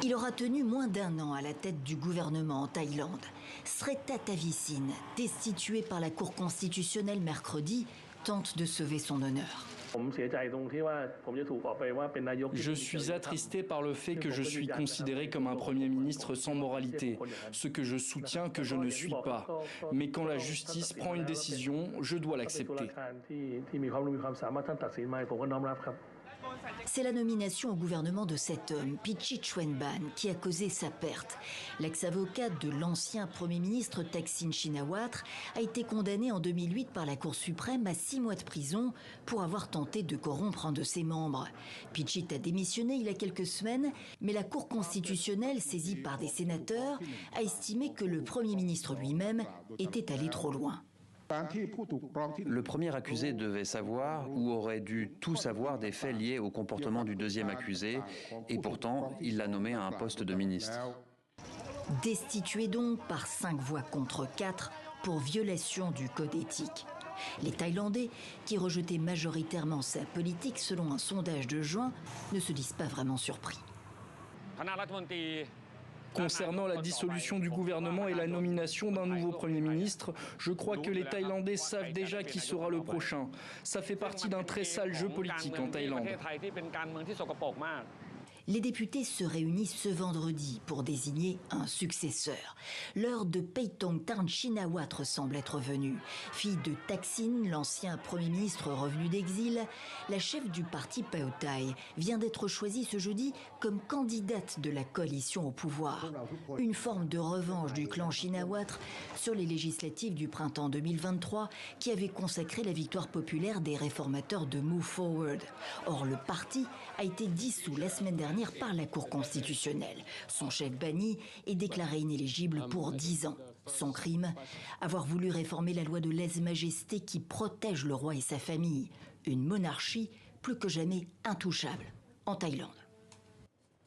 Il aura tenu moins d'1 an à la tête du gouvernement en Thaïlande. Srettha Thavisin, destitué par la Cour constitutionnelle mercredi, tente de sauver son honneur. Je suis attristé par le fait que je suis considéré comme un Premier ministre sans moralité, ce que je soutiens que je ne suis pas. Mais quand la justice prend une décision, je dois l'accepter. C'est la nomination au gouvernement de cet homme, Pichit Chuenban, qui a causé sa perte. L'ex-avocat de l'ancien Premier ministre Thaksin Shinawatra a été condamné en 2008 par la Cour suprême à 6 mois de prison pour avoir tenté de corrompre un de ses membres. Pichit a démissionné il y a quelques semaines, mais la Cour constitutionnelle, saisie par des sénateurs, a estimé que le Premier ministre lui-même était allé trop loin. Le premier accusé devait savoir ou aurait dû tout savoir des faits liés au comportement du deuxième accusé et pourtant il l'a nommé à un poste de ministre. Destitué donc par 5 voix contre 4 pour violation du code éthique. Les Thaïlandais, qui rejetaient majoritairement sa politique selon un sondage de juin, ne se disent pas vraiment surpris. Concernant la dissolution du gouvernement et la nomination d'un nouveau Premier ministre, je crois que les Thaïlandais savent déjà qui sera le prochain. Ça fait partie d'un très sale jeu politique en Thaïlande. Les députés se réunissent ce vendredi pour désigner un successeur. L'heure de Paetongtarn Shinawatra semble être venue. Fille de Thaksin, l'ancien Premier ministre revenu d'exil, la chef du parti Pheu Thai vient d'être choisie ce jeudi comme candidate de la coalition au pouvoir. Une forme de revanche du clan Shinawatra sur les législatives du printemps 2023 qui avait consacré la victoire populaire des réformateurs de Move Forward. Or, le parti a été dissous la semaine dernière par la Cour constitutionnelle. Son chef banni est déclaré inéligible pour 10 ans. Son crime, avoir voulu réformer la loi de lèse-majesté qui protège le roi et sa famille. Une monarchie plus que jamais intouchable en Thaïlande.